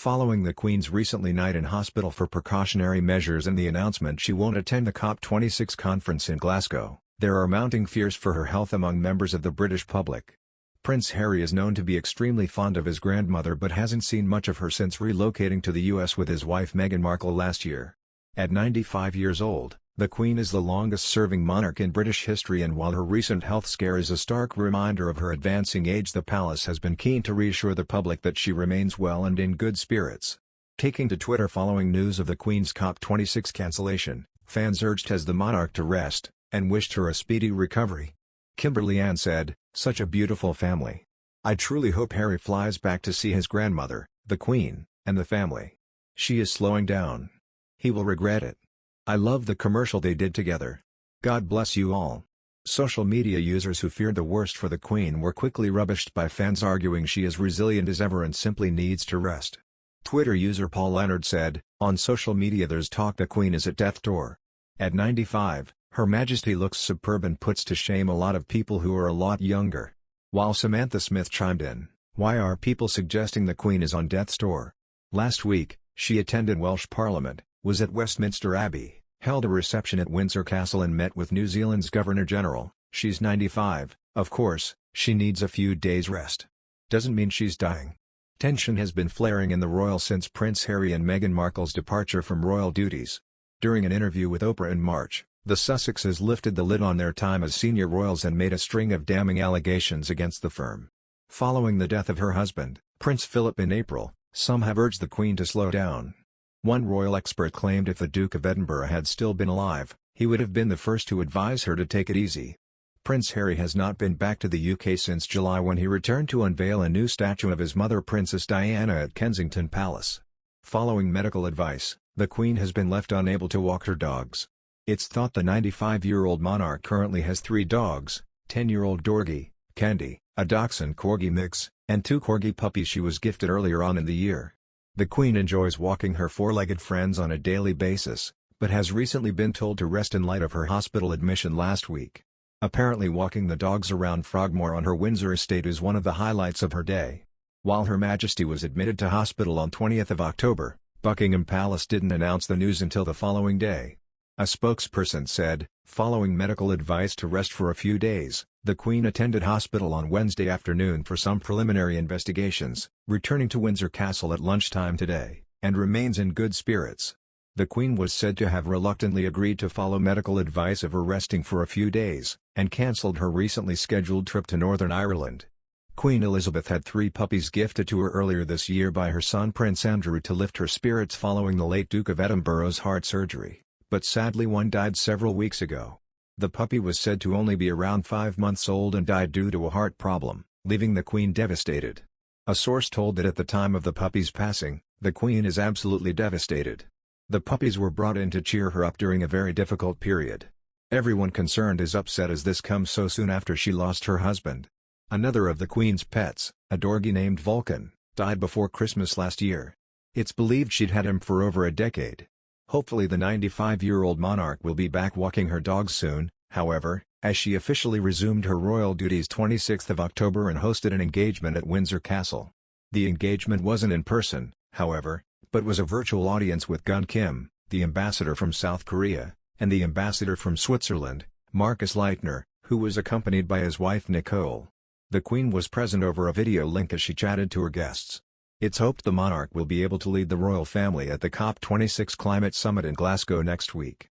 Following the Queen's recently night in hospital for precautionary measures and the announcement she won't attend the COP26 conference in Glasgow, there are mounting fears for her health among members of the British public. Prince Harry is known to be extremely fond of his grandmother but hasn't seen much of her since relocating to the US with his wife Meghan Markle last year. At 95 years old, the Queen is the longest-serving monarch in British history, and while her recent health scare is a stark reminder of her advancing age, the palace has been keen to reassure the public that she remains well and in good spirits. Taking to Twitter following news of the Queen's COP26 cancellation, fans urged the monarch to rest, and wished her a speedy recovery. Kimberly Ann said, "Such a beautiful family. I truly hope Harry flies back to see his grandmother, the Queen, and the family. She is slowing down. He will regret it. I love the commercial they did together. God bless you all." Social media users who feared the worst for the Queen were quickly rubbished by fans arguing she is resilient as ever and simply needs to rest. Twitter user Paul Leonard said, "On social media there's talk the Queen is at death's door. At 95, Her Majesty looks superb and puts to shame a lot of people who are a lot younger." While Samantha Smith chimed in, "Why are people suggesting the Queen is on death's door?" Last week, she attended Welsh Parliament, was at Westminster Abbey, held a reception at Windsor Castle and met with New Zealand's Governor-General. She's 95, of course, she needs a few days rest. Doesn't mean she's dying. Tension has been flaring in the royal since Prince Harry and Meghan Markle's departure from royal duties. During an interview with Oprah in March, the Sussexes lifted the lid on their time as senior royals and made a string of damning allegations against the firm. Following the death of her husband, Prince Philip in April, some have urged the Queen to slow down. One royal expert claimed if the Duke of Edinburgh had still been alive, he would have been the first to advise her to take it easy. Prince Harry has not been back to the UK since July when he returned to unveil a new statue of his mother Princess Diana at Kensington Palace. Following medical advice, the Queen has been left unable to walk her dogs. It's thought the 95-year-old monarch currently has 3 dogs, 10-year-old Dorgie, Candy, a Dachshund-Corgi mix, and 2 Corgi puppies she was gifted earlier on in the year. The Queen enjoys walking her 4-legged friends on a daily basis, but has recently been told to rest in light of her hospital admission last week. Apparently walking the dogs around Frogmore on her Windsor estate is one of the highlights of her day. While Her Majesty was admitted to hospital on 20th of October, Buckingham Palace didn't announce the news until the following day. A spokesperson said, following medical advice to rest for a few days, the Queen attended hospital on Wednesday afternoon for some preliminary investigations, returning to Windsor Castle at lunchtime today, and remains in good spirits. The Queen was said to have reluctantly agreed to follow medical advice of her resting for a few days, and cancelled her recently scheduled trip to Northern Ireland. Queen Elizabeth had 3 puppies gifted to her earlier this year by her son Prince Andrew to lift her spirits following the late Duke of Edinburgh's heart surgery, but sadly one died several weeks ago. The puppy was said to only be around 5 months old and died due to a heart problem, leaving the Queen devastated. A source told that at the time of the puppy's passing, the Queen is absolutely devastated. The puppies were brought in to cheer her up during a very difficult period. Everyone concerned is upset as this comes so soon after she lost her husband. Another of the Queen's pets, a Dorgie named Vulcan, died before Christmas last year. It's believed she'd had him for over a decade. Hopefully the 95-year-old monarch will be back walking her dogs soon, however, as she officially resumed her royal duties 26th of October and hosted an engagement at Windsor Castle. The engagement wasn't in person, however, but was a virtual audience with Gun Kim, the ambassador from South Korea, and the ambassador from Switzerland, Marcus Leitner, who was accompanied by his wife Nicole. The Queen was present over a video link as she chatted to her guests. It's hoped the monarch will be able to lead the royal family at the COP26 climate summit in Glasgow next week.